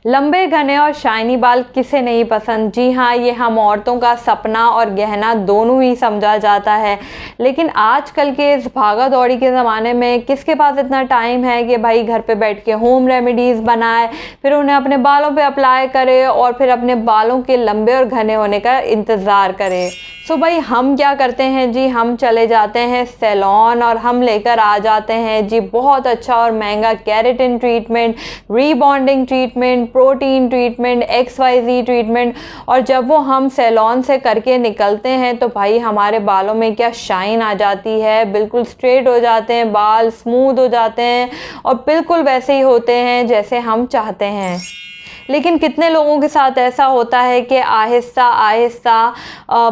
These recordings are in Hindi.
लंबे घने और शाइनी बाल किसे नहीं पसंद। जी हाँ, ये हम औरतों का सपना और गहना दोनों ही समझा जाता है। लेकिन आजकल के इस भागा दौड़ी के ज़माने में किसके पास इतना टाइम है कि भाई घर पे बैठ के होम रेमेडीज़ बनाए, फिर उन्हें अपने बालों पे अप्लाई करे और फिर अपने बालों के लंबे और घने होने का इंतज़ार करे। सो भाई हम क्या करते हैं जी, हम चले जाते हैं सैलून और हम लेकर आ जाते हैं जी बहुत अच्छा और महंगा keratin treatment, rebonding treatment, protein treatment, XYZ treatment. और जब वो हम सैलून से करके निकलते हैं तो भाई हमारे बालों में क्या शाइन आ जाती है, बिल्कुल स्ट्रेट हो जाते हैं, बाल स्मूथ हो जाते हैं और बिल्कुल वैसे ही होते हैं जैसे हम चाहते हैं। लेकिन कितने लोगों के साथ ऐसा होता है कि आहिस्ता आहिस्ता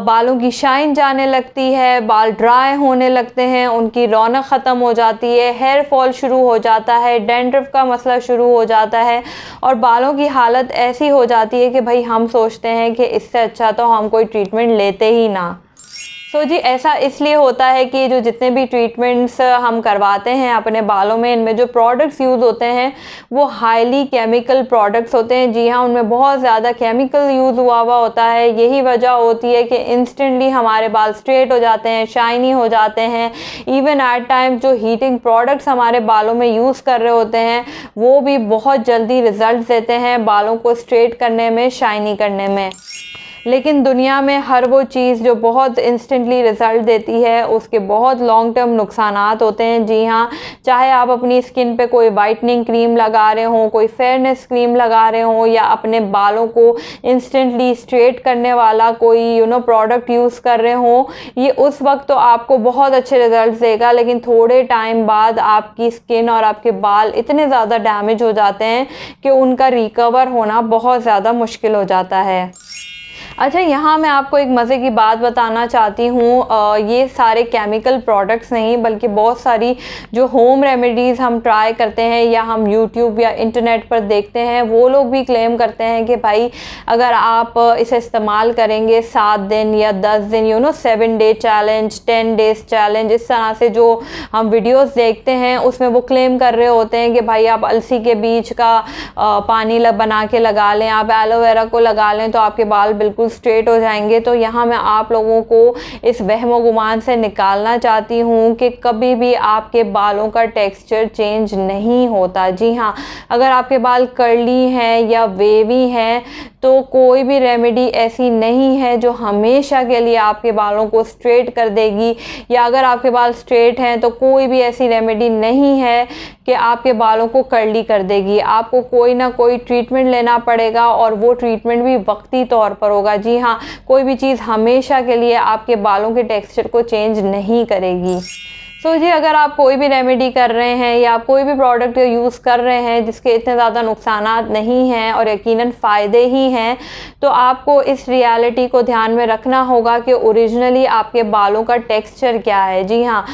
बालों की शाइन जाने लगती है, बाल ड्राई होने लगते हैं, उनकी रौनक ख़त्म हो जाती है, हेयर फॉल शुरू हो जाता है, डैंड्रफ का मसला शुरू हो जाता है और बालों की हालत ऐसी हो जाती है कि भाई हम सोचते हैं कि इससे अच्छा तो हम कोई ट्रीटमेंट लेते ही ना। सो जी ऐसा इसलिए होता है कि जो जितने भी ट्रीटमेंट्स हम करवाते हैं अपने बालों में, इनमें जो प्रोडक्ट्स यूज़ होते हैं वो हाईली केमिकल प्रोडक्ट्स होते हैं। जी हाँ, उनमें बहुत ज़्यादा केमिकल यूज़ हुआ होता है। यही वजह होती है कि इंस्टेंटली हमारे बाल स्ट्रेट हो जाते हैं, शाइनी हो जाते हैं। इवन एट टाइम जो हीटिंग प्रोडक्ट्स हमारे बालों में यूज़ कर रहे होते हैं वो भी बहुत जल्दी रिज़ल्ट देते हैं बालों को स्ट्रेट करने में, शाइनी करने में। लेकिन दुनिया में हर वो चीज़ जो बहुत इंस्टेंटली रिज़ल्ट देती है उसके बहुत लॉन्ग टर्म नुकसानात होते हैं। जी हाँ, चाहे आप अपनी स्किन पे कोई वाइटनिंग क्रीम लगा रहे हों, कोई फेयरनेस क्रीम लगा रहे हों या अपने बालों को इंस्टेंटली स्ट्रेट करने वाला कोई प्रोडक्ट यूज़ कर रहे हों, ये उस वक्त तो आपको बहुत अच्छे रिज़ल्ट देगा, लेकिन थोड़े टाइम बाद आपकी स्किन और आपके बाल इतने ज़्यादा डैमेज हो जाते हैं कि उनका रिकवर होना बहुत ज़्यादा मुश्किल हो जाता है। अच्छा, यहाँ मैं आपको एक मज़े की बात बताना चाहती हूँ। ये सारे केमिकल प्रोडक्ट्स नहीं बल्कि बहुत सारी जो होम रेमेडीज़ हम ट्राई करते हैं या हम यूट्यूब या इंटरनेट पर देखते हैं, वो लोग भी क्लेम करते हैं कि भाई अगर आप इसे इस्तेमाल करेंगे 7 दिन या 10 दिन 7 डे चैलेंज, 10 डेज़ चैलेंज, इस तरह से जो हम वीडियोज़ देखते हैं उसमें वो क्लेम कर रहे होते हैं कि भाई आप अलसी के बीज का पानी बना के लगा लें, आप एलोवेरा को लगा लें तो आपके बाल बिल्कुल स्ट्रेट हो जाएंगे। तो यहाँ मैं आप लोगों को इस वहम गुमान से निकालना चाहती हूँ कि कभी भी आपके बालों का टेक्सचर चेंज नहीं होता। जी हाँ, अगर आपके बाल कर्ली हैं या वेवी हैं तो कोई भी रेमेडी ऐसी नहीं है जो हमेशा के लिए आपके बालों को स्ट्रेट कर देगी, या अगर आपके बाल स्ट्रेट हैं तो कोई भी ऐसी रेमेडी नहीं है कि आपके बालों को कर्ली कर देगी। आपको कोई ना कोई ट्रीटमेंट लेना पड़ेगा और वो ट्रीटमेंट भी वक्ती तौर पर होगा। जी हाँ, कोई भी चीज़ हमेशा के लिए आपके बालों के टेक्सचर को चेंज नहीं करेगी। सो जी अगर आप कोई भी रेमेडी कर रहे हैं या आप कोई भी प्रोडक्ट यूज़ कर रहे हैं जिसके इतने ज़्यादा नुकसानात नहीं हैं और यकीनन फ़ायदे ही हैं, तो आपको इस रियलिटी को ध्यान में रखना होगा कि ओरिजिनली आपके बालों का टेक्सचर क्या है। जी हाँ,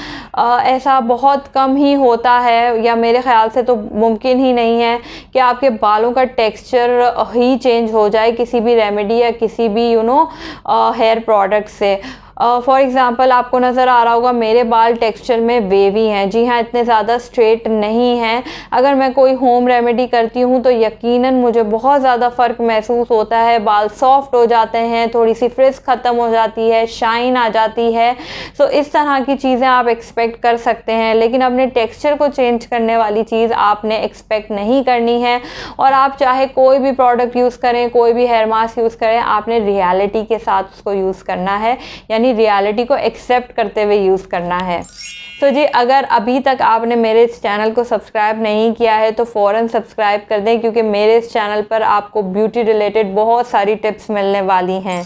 ऐसा बहुत कम ही होता है या मेरे ख़्याल से तो मुमकिन ही नहीं है कि आपके बालों का टेक्सचर ही चेंज हो जाए किसी भी रेमेडी या किसी भी हेयर प्रोडक्ट से। फॉर एग्ज़ाम्पल आपको नज़र आ रहा होगा मेरे बाल टेक्सचर में वेवी हैं। जी हाँ, इतने ज़्यादा स्ट्रेट नहीं हैं। अगर मैं कोई होम रेमेडी करती हूँ तो यकीनन मुझे बहुत ज़्यादा फ़र्क महसूस होता है, बाल सॉफ्ट हो जाते हैं, थोड़ी सी फ्रिज ख़त्म हो जाती है, शाइन आ जाती है। सो इस तरह की चीज़ें आप एक्सपेक्ट कर सकते हैं, लेकिन अपने टेक्सचर को चेंज करने वाली चीज़ आपने एक्सपेक्ट नहीं करनी है। और आप चाहे कोई भी प्रोडक्ट यूज़ करें, कोई भी हेयर मास्क यूज़ करें, आपने रियलिटी के साथ उसको यूज़ करना है, यानी रियलिटी को एक्सेप्ट करते हुए यूज़ करना है। तो जी अगर अभी तक आपने मेरे इस चैनल को सब्सक्राइब नहीं किया है तो फ़ौरन सब्सक्राइब कर दें, क्योंकि मेरे इस चैनल पर आपको ब्यूटी रिलेटेड बहुत सारी टिप्स मिलने वाली हैं।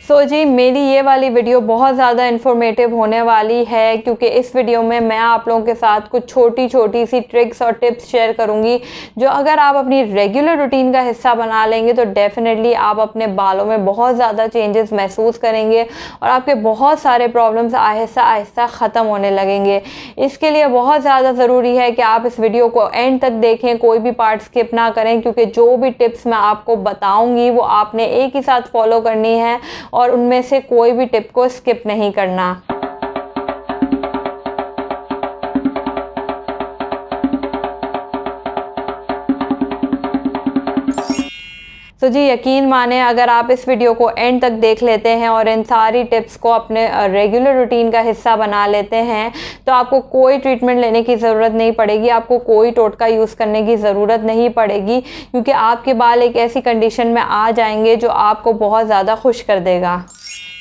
सो जी मेरी ये वाली वीडियो बहुत ज़्यादा इन्फॉर्मेटिव होने वाली है, क्योंकि इस वीडियो में मैं आप लोगों के साथ कुछ छोटी छोटी सी ट्रिक्स और टिप्स शेयर करूंगी जो अगर आप अपनी रेगुलर रूटीन का हिस्सा बना लेंगे तो डेफिनेटली आप अपने बालों में बहुत ज़्यादा चेंजेस महसूस करेंगे और आपके बहुत सारे प्रॉब्लम्स आहिस्ता आहिस्ता ख़त्म होने लगेंगे। इसके लिए बहुत ज़्यादा ज़रूरी है कि आप इस वीडियो को एंड तक देखें, कोई भी पार्ट स्किप ना करें, क्योंकि जो भी टिप्स मैं आपको बताऊँगी वो आपने एक ही साथ फॉलो करनी है और उनमें से कोई भी टिप को स्किप नहीं करना। तो जी यकीन माने अगर आप इस वीडियो को एंड तक देख लेते हैं और इन सारी टिप्स को अपने रेगुलर रूटीन का हिस्सा बना लेते हैं तो आपको कोई ट्रीटमेंट लेने की ज़रूरत नहीं पड़ेगी, आपको कोई टोटका यूज़ करने की ज़रूरत नहीं पड़ेगी, क्योंकि आपके बाल एक ऐसी कंडीशन में आ जाएंगे जो आपको बहुत ज़्यादा खुश कर देगा।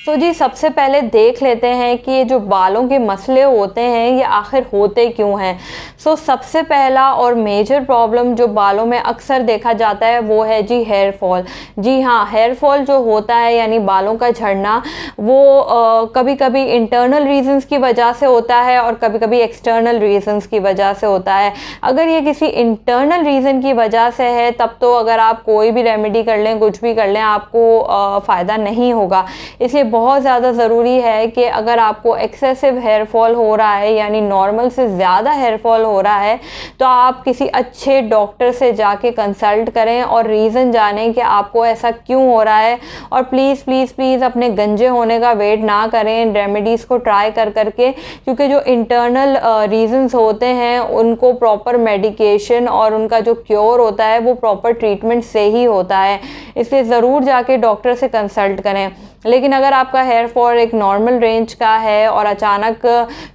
तो जी सबसे पहले देख लेते हैं कि ये जो बालों के मसले होते हैं ये आखिर होते क्यों हैं। सबसे पहला और मेजर प्रॉब्लम जो बालों में अक्सर देखा जाता है वो है जी हेयर फॉल। जी हाँ, हेयर फॉल जो होता है यानी बालों का झड़ना वो कभी कभी इंटरनल रीजंस की वजह से होता है और कभी कभी एक्सटर्नल रीजंस की वजह से होता है। अगर ये किसी इंटरनल रीज़न की वजह से है तब तो अगर आप कोई भी रेमेडी कर लें, कुछ भी कर लें, आपको फ़ायदा नहीं होगा। इसलिए बहुत ज़्यादा ज़रूरी है कि अगर आपको एक्सेसिव हेयर फॉल हो रहा है यानी नॉर्मल से ज़्यादा हेयर फॉल हो रहा है तो आप किसी अच्छे डॉक्टर से जाके कंसल्ट करें और रीज़न जानें कि आपको ऐसा क्यों हो रहा है। और प्लीज़ प्लीज़ प्लीज़ अपने गंजे होने का वेट ना करें रेमेडीज़ को ट्राई कर करके, क्योंकि जो इंटरनल रीज़न्स होते हैं उनको प्रॉपर मेडिकेशन और उनका जो क्योर होता है वो प्रॉपर ट्रीटमेंट से ही होता है। इसलिए ज़रूर जाके डॉक्टर से कंसल्ट करें। लेकिन अगर आपका हेयर फॉल एक नॉर्मल रेंज का है और अचानक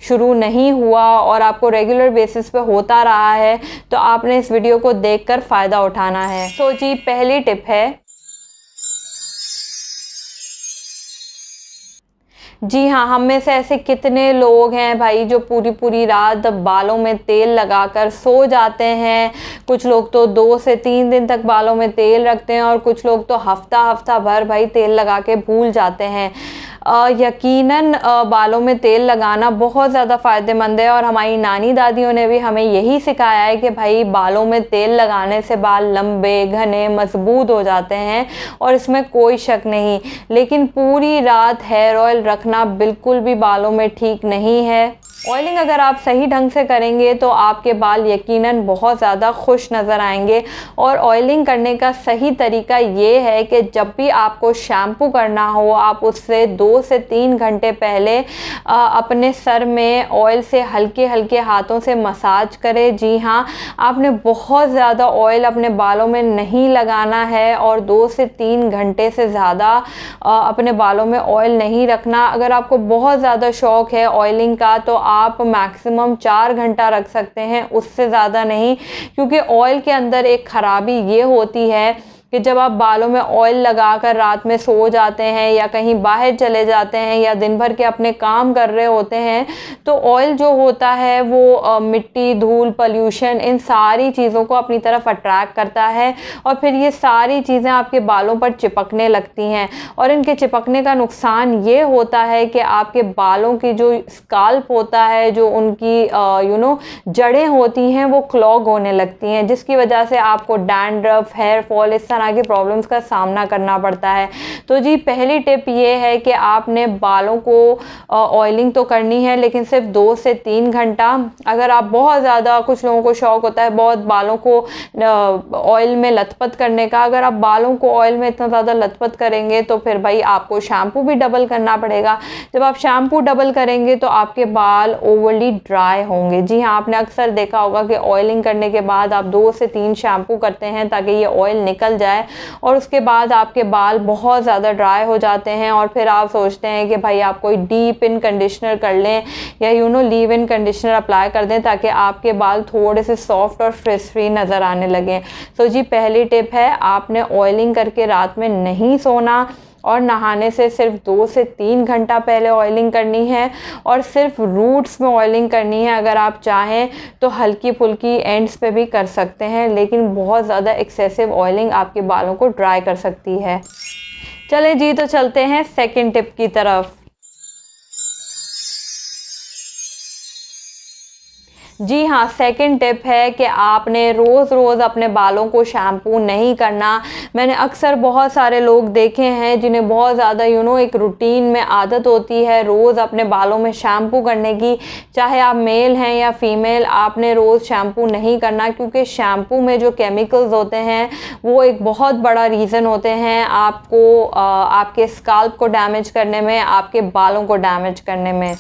शुरू नहीं हुआ और आपको रेगुलर बेसिस पे होता रहा है तो आपने इस वीडियो को देखकर फ़ायदा उठाना है। तो जी पहली टिप है, जी हाँ, हम में से ऐसे कितने लोग हैं भाई जो पूरी पूरी रात बालों में तेल लगाकर सो जाते हैं। कुछ लोग तो 2 से 3 दिन तक बालों में तेल रखते हैं और कुछ लोग तो हफ्ता भर भाई तेल लगा के भूल जाते हैं। यकीनन बालों में तेल लगाना बहुत ज़्यादा फ़ायदेमंद है और हमारी नानी दादियों ने भी हमें यही सिखाया है कि भाई बालों में तेल लगाने से बाल लंबे, घने, मजबूत हो जाते हैं और इसमें कोई शक नहीं। लेकिन पूरी रात हेयर ऑयल रखना बिल्कुल भी बालों में ठीक नहीं है। ऑयलिंग अगर आप सही ढंग से करेंगे तो आपके बाल यकीनन बहुत ज़्यादा खुश नज़र आएंगे। और ऑयलिंग करने का सही तरीका ये है कि जब भी आपको शैम्पू करना हो आप उससे 2 से 3 घंटे पहले अपने सर में ऑयल से हल्के हल्के हाथों से मसाज करें। जी हाँ, आपने बहुत ज़्यादा ऑयल अपने बालों में नहीं लगाना है और 2 से 3 घंटे से ज़्यादा अपने बालों में ऑयल नहीं रखना। अगर आपको बहुत ज़्यादा शौक़ है ऑयलिंग का तो आप मैक्सिमम 4 घंटा रख सकते हैं, उससे ज़्यादा नहीं। क्योंकि ऑयल के अंदर एक ख़राबी ये होती है कि जब आप बालों में ऑयल लगाकर रात में सो जाते हैं या कहीं बाहर चले जाते हैं या दिन भर के अपने काम कर रहे होते हैं तो ऑयल जो होता है वो मिट्टी, धूल, पोल्यूशन, इन सारी चीज़ों को अपनी तरफ अट्रैक्ट करता है और फिर ये सारी चीज़ें आपके बालों पर चिपकने लगती हैं। और इनके चिपकने का नुकसान ये होता है कि आपके बालों की जो स्काल्प होता है, जो उनकी जड़ें होती हैं वो क्लॉग होने लगती हैं, जिसकी वजह से आपको डैंड्रफ, हेयर फॉल, इस तरह की प्रॉब्लम्स का सामना करना पड़ता है। तो जी पहली टिप ये है कि आपने बालों को ऑयलिंग तो करनी है लेकिन सिर्फ 2 से 3 घंटा। अगर आप बहुत ज़्यादा, कुछ लोगों को शौक़ होता है बहुत बालों को ऑयल में लथपथ करने का, अगर आप बालों को ऑयल में इतना ज़्यादा लथपथ करेंगे तो फिर भाई आपको शैम्पू भी डबल करना पड़ेगा। जब आप शैम्पू डबल करेंगे तो आपके बाल ओवरली ड्राई होंगे। जी हाँ, आपने अक्सर देखा होगा कि ऑयलिंग करने के बाद आप 2 से 3 शैम्पू करते हैं ताकि ये ऑयल निकल जाए और उसके बाद आपके बाल बहुत ज़्यादा ड्राई हो जाते हैं और फिर आप सोचते हैं कि भाई आप कोई डीप इन कंडीशनर कर लें या लीव इन कंडीशनर अप्लाई कर दें ताकि आपके बाल थोड़े से सॉफ्ट और फ्रिज फ्री नज़र आने लगें। तो जी पहली टिप है, आपने ऑयलिंग करके रात में नहीं सोना और नहाने से सिर्फ 2 से 3 घंटा पहले ऑयलिंग करनी है और सिर्फ रूट्स में ऑयलिंग करनी है। अगर आप चाहें तो हल्की फुल्की एंड्स पे भी कर सकते हैं, लेकिन बहुत ज़्यादा एक्सेसिव ऑयलिंग आपके बालों को ड्राई कर सकती है। चलें जी, तो चलते हैं सेकंड टिप की तरफ। जी हाँ, सेकंड टिप है कि आपने रोज़ अपने बालों को शैम्पू नहीं करना। मैंने अक्सर बहुत सारे लोग देखे हैं जिन्हें बहुत ज़्यादा एक रूटीन में आदत होती है रोज़ अपने बालों में शैम्पू करने की। चाहे आप मेल हैं या फीमेल, आपने रोज़ शैम्पू नहीं करना क्योंकि शैम्पू में जो केमिकल्स होते हैं वो एक बहुत बड़ा रीज़न होते हैं आपको आपके स्काल्प को डैमेज करने में, आपके बालों को डैमेज करने में।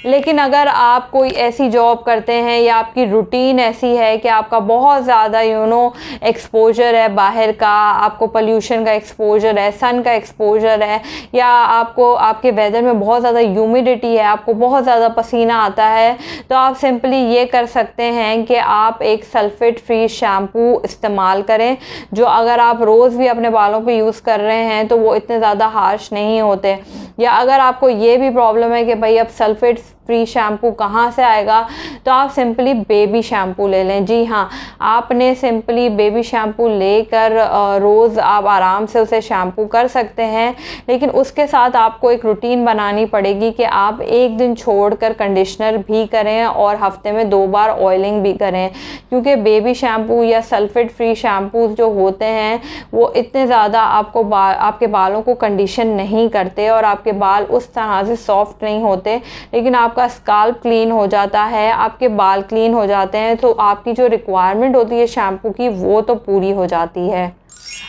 लेकिन अगर आप कोई ऐसी जॉब करते हैं या आपकी रूटीन ऐसी है कि आपका बहुत ज़्यादा एक्सपोजर है बाहर का, आपको पोल्यूशन का एक्सपोजर है, सन का एक्सपोजर है, या आपको आपके वेदर में बहुत ज़्यादा ह्यूमिडिटी है, आपको बहुत ज़्यादा पसीना आता है, तो आप सिंपली ये कर सकते हैं कि आप एक सल्फेट फ्री शैम्पू इस्तेमाल करें, जो अगर आप रोज़ भी अपने बालों पे यूज़ कर रहे हैं तो वो इतने ज़्यादा हार्श नहीं होते। या अगर आपको ये भी प्रॉब्लम है कि भाई अब सल्फेट फ्री शैम्पू कहाँ से आएगा, तो आप सिंपली बेबी शैम्पू ले लें। जी हाँ, आपने सिंपली बेबी शैम्पू लेकर रोज़ आप आराम से उसे शैम्पू कर सकते हैं, लेकिन उसके साथ आपको एक रूटीन बनानी पड़ेगी कि आप एक दिन छोड़कर कंडीशनर भी करें और हफ्ते में 2 बार ऑयलिंग भी करें, क्योंकि बेबी शैम्पू या सल्फेट फ्री शैम्पू जो होते हैं वो इतने ज़्यादा आपके बालों को कंडीशन नहीं करते और आपके बाल उस तरह से सॉफ्ट नहीं होते, लेकिन आपका स्काल्प क्लीन हो जाता है, आपके बाल क्लीन हो जाते हैं, तो आपकी जो रिक्वायरमेंट होती है शैम्पू की वो तो पूरी हो जाती है।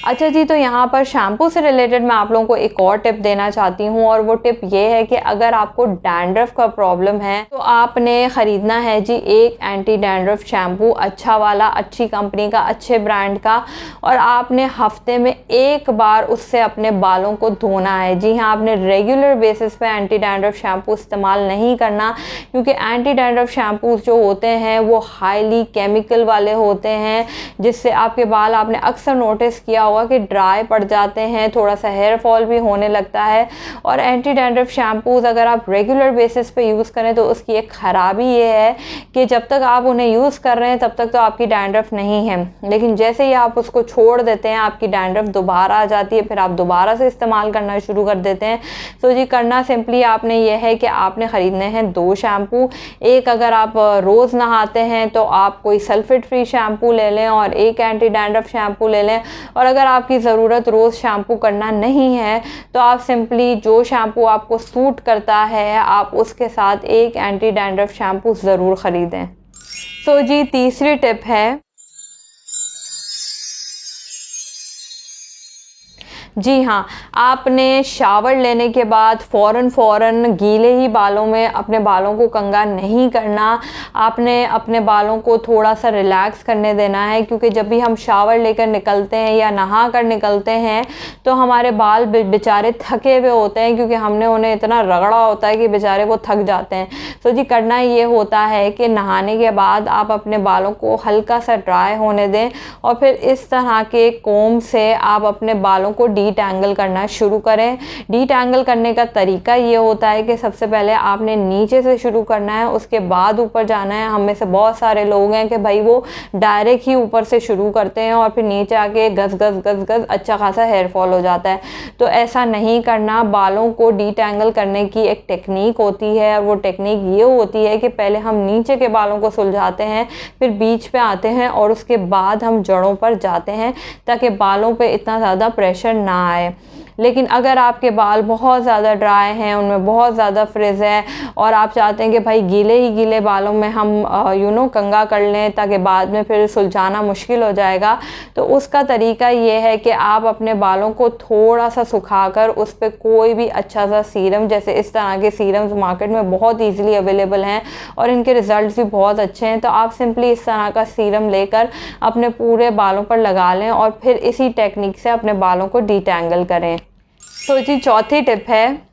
अच्छा जी, तो यहाँ पर शैम्पू से रिलेटेड मैं आप लोगों को एक और टिप देना चाहती हूँ, और वो टिप ये है कि अगर आपको डैंड्रफ का प्रॉब्लम है तो आपने ख़रीदना है जी एक एंटी डैंड्रफ शैम्पू, अच्छा वाला, अच्छी कंपनी का, अच्छे ब्रांड का, और आपने हफ्ते में 1 बार उससे अपने बालों को धोना है। जी हाँ, आपने रेगुलर बेसिस पे एंटी डैंड्रफ शैम्पू इस्तेमाल नहीं करना, क्योंकि एंटी डैंड्रफ शैम्पूज जो होते हैं वो हाईली केमिकल वाले होते हैं, जिससे आपके बाल, आपने अक्सर नोटिस किया होगा कि ड्राई पड़ जाते हैं, थोड़ा सा हेयर फॉल भी होने लगता है। और एंटी डैंड्रफ शैम्पूज़ अगर आप रेगुलर बेसिस पे यूज़ करें तो उसकी एक ख़राबी ये है कि जब तक आप उन्हें यूज़ कर रहे हैं तब तक तो आपकी डैंड्रफ नहीं है, लेकिन जैसे ही आप उसको छोड़ देते हैं आपकी डैंड्रफ दोबारा आ जाती है, फिर आप दोबारा से इस्तेमाल करना शुरू कर देते हैं। तो जी, करना सिंपली आपने ये है कि आपने ख़रीदने हैं 2 शैम्पू। एक अगर आप रोज़ नहाते हैं तो आप कोई सल्फेट फ्री शैम्पू ले लें और एक एंटी डैंड्रफ शैम्पू ले लें, और अगर आपकी ज़रूरत रोज़ शैम्पू करना नहीं है तो आप सिंपली जो शैम्पू आपको सूट करता है आप उसके साथ एक एंटी डैंड्रफ शैम्पू ज़रूर ख़रीदें। तो जी, तीसरी टिप है, जी हाँ, आपने शावर लेने के बाद फ़ौरन गीले ही बालों में अपने बालों को कंघा नहीं करना। आपने अपने बालों को थोड़ा सा रिलैक्स करने देना है, क्योंकि जब भी हम शावर लेकर निकलते हैं या नहा कर निकलते हैं तो हमारे बाल बेचारे थके हुए होते हैं, क्योंकि हमने उन्हें इतना रगड़ा होता है कि बेचारे वो थक जाते हैं। तो जी, करना ये होता है कि नहाने के बाद आप अपने बालों को हल्का सा ड्राई होने दें और फिर इस तरह के कोम से आप अपने बालों को डीटैंगल करना शुरू करें। डीटैंगल करने का तरीका ये होता है कि सबसे पहले आपने नीचे से शुरू करना है, उसके बाद ऊपर जाना है। हम में से बहुत सारे लोग हैं कि भाई वो डायरेक्ट ही ऊपर से शुरू करते हैं और फिर नीचे आके गज गज अच्छा खासा हेयर फॉल हो जाता है। तो ऐसा नहीं करना। बालों को डीटैंगल करने की एक टेक्निक होती है, और वो टेक्निक ये होती है कि पहले हम नीचे के बालों को सुलझाते हैं, फिर बीच पे आते हैं और उसके बाद हम जड़ों पर जाते हैं, ताकि बालों पे इतना ज़्यादा प्रेशर ना आए। लेकिन अगर आपके बाल बहुत ज़्यादा ड्राई हैं, उनमें बहुत ज़्यादा फ्रिज है और आप चाहते हैं कि भाई गीले ही गीले बालों में हम कंघा कर लें ताकि बाद में फिर सुलझाना मुश्किल हो जाएगा, तो उसका तरीका ये है कि आप अपने बालों को थोड़ा सा सुखाकर उस पर कोई भी अच्छा सा सीरम, जैसे इस तरह के सीरम्स मार्केट में बहुत ईजीली अवेलेबल हैं और इनके रिज़ल्ट भी बहुत अच्छे हैं, तो आप सिंपली इस तरह का सीरम लेकर अपने पूरे बालों पर लगा लें और फिर इसी टेक्निक से अपने बालों को डीटैंगल करें। तो जी, चौथी टिप है,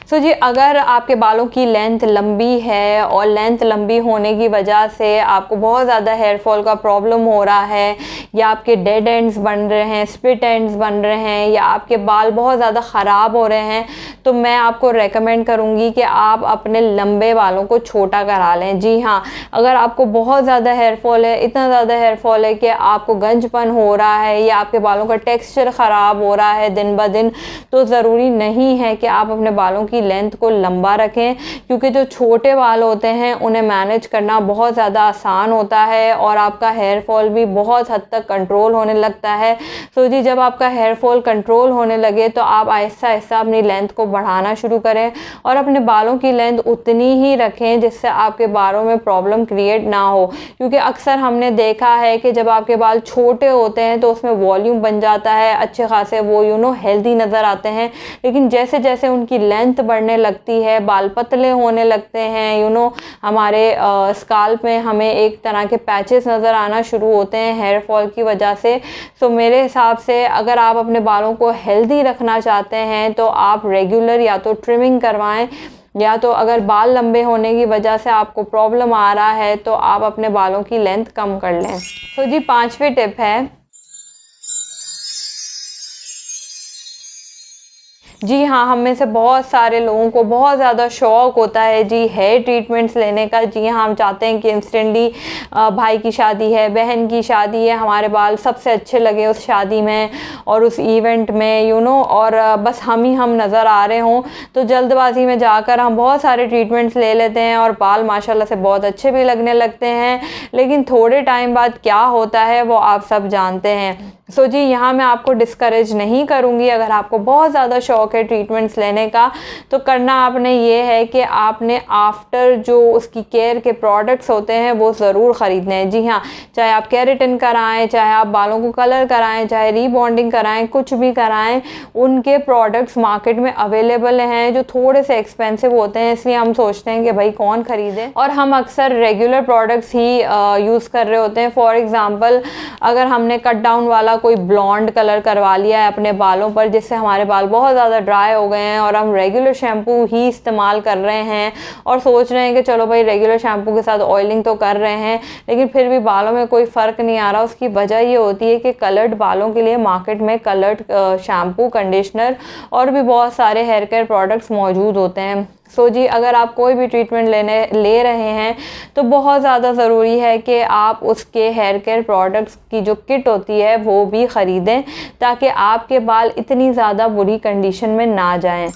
सो जी, अगर आपके बालों की लेंथ लंबी है और लेंथ लंबी होने की वजह से आपको बहुत ज़्यादा हेयर फॉल का प्रॉब्लम हो रहा है, या आपके डेड एंड्स बन रहे हैं, स्प्लिट एंड्स बन रहे हैं, या आपके बाल बहुत ज़्यादा ख़राब हो रहे हैं, तो मैं आपको रेकमेंड करूँगी कि आप अपने लंबे बालों को छोटा करा लें। जी हाँ, अगर आपको बहुत ज़्यादा हेयर फॉल है, इतना ज़्यादा हेयर फॉल है कि आपको गंजपन हो रहा है या आपके बालों का टेक्स्चर ख़राब हो रहा है दिन ब दिन, तो ज़रूरी नहीं है कि आप अपने बालों की लेंथ को लंबा रखें, क्योंकि जो छोटे बाल होते हैं उन्हें मैनेज करना बहुत ज़्यादा आसान होता है और आपका हेयर फॉल भी बहुत हद तक कंट्रोल होने लगता है। सो जी जब आपका हेयर फॉल कंट्रोल होने लगे तो आप आहिस्ता आहिस्ता अपनी लेंथ को बढ़ाना शुरू करें और अपने बालों की लेंथ उतनी ही रखें जिससे आपके बालों में प्रॉब्लम क्रिएट ना हो, क्योंकि अक्सर हमने देखा है कि जब आपके बाल छोटे होते हैं तो उसमें वॉल्यूम बन जाता है, अच्छे खासे वो हेल्दी नज़र आते हैं, लेकिन जैसे जैसे उनकी लेंथ बढ़ने लगती है, बाल पतले होने लगते हैं, हमारे स्काल्प में हमें एक तरह के पैचेस नज़र आना शुरू होते हैं हेयर फॉल की वजह से। सो मेरे हिसाब से अगर आप अपने बालों को हेल्दी रखना चाहते हैं तो आप रेगुलर या तो ट्रिमिंग करवाएं, या तो अगर बाल लंबे होने की वजह से आपको प्रॉब्लम आ रहा है तो आप अपने बालों की लेंथ कम कर लें। तो जी 5वीं टिप है, जी हाँ, हम में से बहुत सारे लोगों को बहुत ज़्यादा शौक़ होता है जी हेयर ट्रीटमेंट्स लेने का। जी हाँ, हम चाहते हैं कि इंस्टेंटली भाई की शादी है, बहन की शादी है, हमारे बाल सबसे अच्छे लगे उस शादी में और उस इवेंट में और बस हम नज़र आ रहे हों, तो जल्दबाजी में जाकर हम बहुत सारे ट्रीटमेंट्स ले लेते हैं और बाल माशाल्लाह से बहुत अच्छे भी लगने लगते हैं, लेकिन थोड़े टाइम बाद क्या होता है वो आप सब जानते हैं। सो जी यहाँ मैं आपको डिस्करेज नहीं करूँगी, अगर आपको बहुत ज़्यादा शौक़ है ट्रीटमेंट्स लेने का तो करना आपने ये है कि आपने आफ्टर जो उसकी केयर के प्रोडक्ट्स होते हैं वो ज़रूर ख़रीदने हैं। जी हाँ, चाहे आप केराटिन कराएं, चाहे आप बालों को कलर कराएं, चाहे रीबॉन्डिंग कराएं, कुछ भी कराएं, उनके प्रोडक्ट्स मार्केट में अवेलेबल हैं जो थोड़े से एक्सपेंसिव होते हैं, इसलिए हम सोचते हैं कि भाई कौन ख़रीदे और हम अक्सर रेगुलर प्रोडक्ट्स ही यूज़ कर रहे होते हैं। फॉर एग्ज़ाम्पल अगर हमने कट डाउन वाला कोई ब्लॉन्ड कलर करवा लिया है अपने बालों पर जिससे हमारे बाल बहुत ज़्यादा ड्राई हो गए हैं और हम रेगुलर शैम्पू ही इस्तेमाल कर रहे हैं और सोच रहे हैं कि चलो भाई रेगुलर शैम्पू के साथ ऑयलिंग तो कर रहे हैं, लेकिन फिर भी बालों में कोई फ़र्क नहीं आ रहा। उसकी वजह ये होती है कि कलर्ड बालों के लिए मार्केट में कलर्ड शैम्पू, कंडीशनर और भी बहुत सारे हेयर केयर प्रोडक्ट्स मौजूद होते हैं। सो जी अगर आप कोई भी ट्रीटमेंट ले रहे हैं तो बहुत ज़्यादा ज़रूरी है कि आप उसके हेयर केयर प्रोडक्ट्स की जो किट होती है वो भी ख़रीदें ताकि आपके बाल इतनी ज़्यादा बुरी कंडीशन में ना जाएं।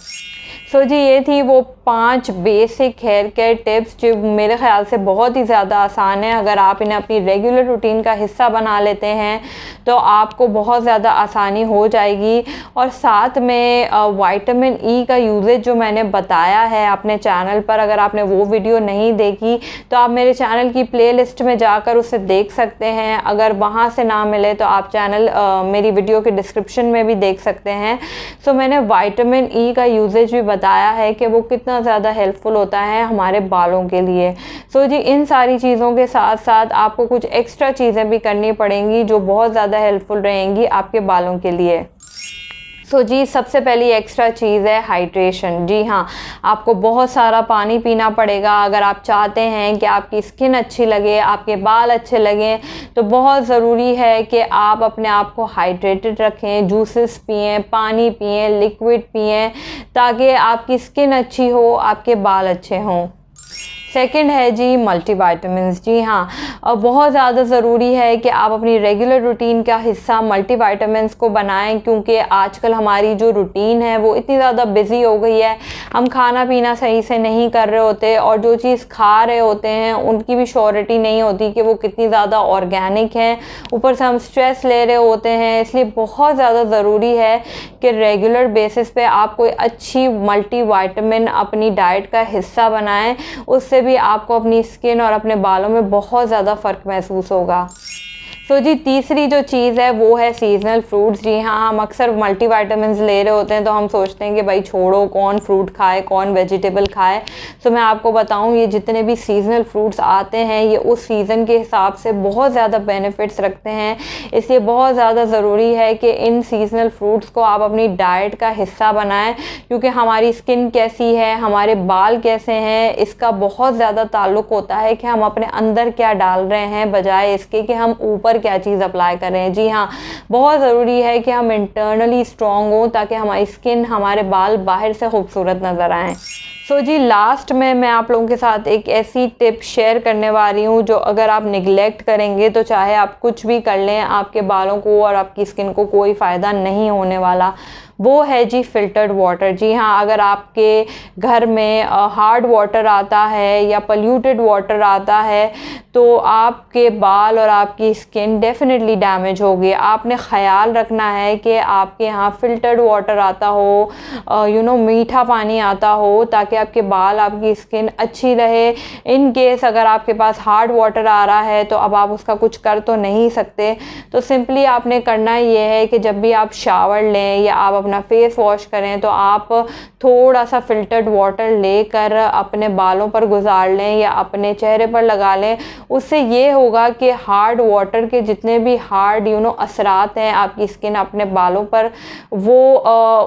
सो जी ये थी वो 5 बेसिक हेयर केयर टिप्स जो मेरे ख़्याल से बहुत ही ज़्यादा आसान है। अगर आप इन्हें अपनी रेगुलर रूटीन का हिस्सा बना लेते हैं तो आपको बहुत ज़्यादा आसानी हो जाएगी। और साथ में विटामिन ई का यूजेज जो मैंने बताया है अपने चैनल पर, अगर आपने वो वीडियो नहीं देखी तो आप मेरे चैनल की प्लेलिस्ट में जाकर उसे देख सकते हैं। अगर वहाँ से ना मिले तो आप चैनल मेरी वीडियो के डिस्क्रिप्शन में भी देख सकते हैं। सो मैंने विटामिन ई का यूजेज भी बताया है कि वो कितना ज़्यादा हेल्पफुल होता है हमारे बालों के लिए। सो जी इन सारी चीज़ों के साथ साथ आपको कुछ एक्स्ट्रा चीज़ें भी करनी पड़ेंगी जो बहुत ज़्यादा हेल्पफुल रहेंगी आपके बालों के लिए। सो जी सबसे पहली एक्स्ट्रा चीज़ है हाइड्रेशन। जी हाँ, आपको बहुत सारा पानी पीना पड़ेगा अगर आप चाहते हैं कि आपकी स्किन अच्छी लगे, आपके बाल अच्छे लगें। तो बहुत ज़रूरी है कि आप अपने आप को हाइड्रेटेड रखें, जूसेस पिएं, पानी पिएं, लिक्विड पिएं, ताकि आपकी स्किन अच्छी हो, आपके बाल अच्छे हों। सेकंड है जी मल्टीविटामिन्स। जी हाँ, बहुत ज़्यादा ज़रूरी है कि आप अपनी रेगुलर रूटीन का हिस्सा मल्टीविटामिन्स को बनाएं, क्योंकि आजकल हमारी जो रूटीन है वो इतनी ज़्यादा बिज़ी हो गई है, हम खाना पीना सही से नहीं कर रहे होते और जो चीज़ खा रहे होते हैं उनकी भी श्योरिटी नहीं होती कि वो कितनी ज़्यादा ऑर्गेनिक है। ऊपर से हम स्ट्रेस ले रहे होते हैं, इसलिए बहुत ज़्यादा ज़रूरी है कि रेगुलर बेसिस पे आप कोई अच्छी मल्टीविटामिन अपनी डाइट का हिस्सा बनाएं। उससे भी आपको अपनी स्किन और अपने बालों में बहुत ज़्यादा फ़र्क महसूस होगा। तो जी तीसरी जो चीज़ है वो है सीजनल फ्रूट्स। जी हाँ, हम अक्सर मल्टीविटामिन्स ले रहे होते हैं तो हम सोचते हैं कि भाई छोड़ो, कौन फ्रूट खाए, कौन वेजिटेबल खाए। तो मैं आपको बताऊं, ये जितने भी सीजनल फ्रूट्स आते हैं ये उस सीज़न के हिसाब से बहुत ज़्यादा बेनिफिट्स रखते हैं। इसलिए बहुत ज़्यादा ज़रूरी है कि इन सीजनल फ्रूट्स को आप अपनी डाइट का हिस्सा बनाएं, क्योंकि हमारी स्किन कैसी है, हमारे बाल कैसे हैं, इसका बहुत ज़्यादा ताल्लुक़ होता है कि हम अपने अंदर क्या डाल रहे हैं बजाय इसके कि हम ऊपर क्या चीज़ अप्लाई करें। जी हाँ, बहुत ज़रूरी है कि हम इंटरनली स्ट्रॉन्ग हों ताकि हमारी स्किन, हमारे बाल बाहर से खूबसूरत नज़र आएँ। सो जी लास्ट में मैं आप लोगों के साथ एक ऐसी टिप शेयर करने वाली हूँ जो अगर आप निगलेक्ट करेंगे तो चाहे आप कुछ भी कर लें, आपके बालों को और आपकी स्किन को कोई फ़ायदा नहीं होने वाला। वो है जी फ़िल्टर्ड वाटर। जी हाँ, अगर आपके घर में हार्ड वाटर आता है या पोल्यूटेड वाटर आता है तो आपके बाल और आपकी स्किन डेफिनेटली डैमेज होगी। आपने ख़याल रखना है कि आपके यहाँ फ़िल्टर्ड वाटर आता हो, मीठा पानी आता हो, ताकि आपके बाल, आपकी स्किन अच्छी रहे। इन केस अगर आपके पास हार्ड वाटर आ रहा है तो अब आप उसका कुछ कर तो नहीं सकते। तो सिंपली आपने करना ये है कि जब भी आप शावर लें या आप अपना फेस वॉश करें तो आप थोड़ा सा फ़िल्टर्ड वाटर लेकर अपने बालों पर गुजार लें या अपने चेहरे पर लगा लें। उससे ये होगा कि हार्ड वाटर के जितने भी हार्ड असरात हैं आपकी स्किन अपने बालों पर, वो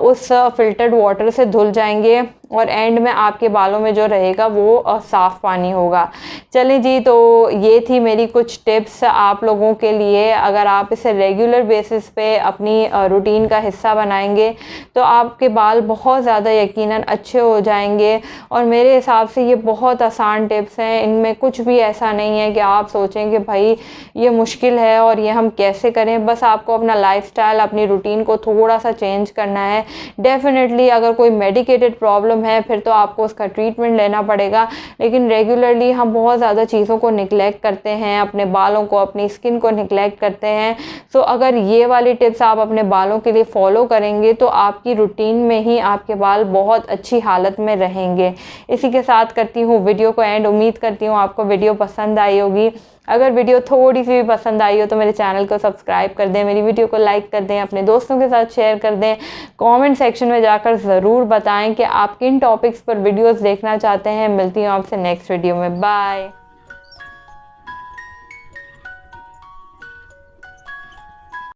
उस फ़िल्टर्ड वाटर से धुल जाएंगे और एंड में आपके बालों में जो रहेगा वो साफ़ पानी होगा। चलें जी, तो ये थी मेरी कुछ टिप्स आप लोगों के लिए। अगर आप इसे रेगुलर बेसिस पे अपनी रूटीन का हिस्सा बनाएंगे तो आपके बाल बहुत ज़्यादा यकीनन अच्छे हो जाएंगे। और मेरे हिसाब से ये बहुत आसान टिप्स हैं, इनमें कुछ भी ऐसा नहीं है कि आप सोचें कि भाई ये मुश्किल है और ये हम कैसे करें। बस आपको अपना लाइफस्टाइल, अपनी रूटीन को थोड़ा सा चेंज करना है। डेफिनेटली अगर कोई मेडिकेटेड प्रॉब्लम है फिर तो आपको उसका ट्रीटमेंट लेना पड़ेगा, लेकिन रेगुलरली हम बहुत ज़्यादा चीज़ों को निगलेक्ट करते हैं, अपने बालों को, अपनी स्किन को निगलेक्ट करते हैं। सो अगर ये वाली टिप्स आप अपने बालों के लिए फॉलो करेंगे तो आपकी रूटीन में ही आपके बाल बहुत अच्छी हालत में रहेंगे। इसी के साथ करती हूँ वीडियो को एंड। उम्मीद करती हूँ आपको वीडियो पसंद आई होगी। अगर वीडियो थोड़ी सी भी पसंद आई हो तो मेरे चैनल को सब्सक्राइब कर दें, मेरी वीडियो को लाइक कर दें, अपने दोस्तों के साथ शेयर कर दें। कमेंट सेक्शन में जाकर ज़रूर बताएं कि आप किन टॉपिक्स पर वीडियोस देखना चाहते हैं। मिलती हूँ आपसे नेक्स्ट वीडियो में। बाय।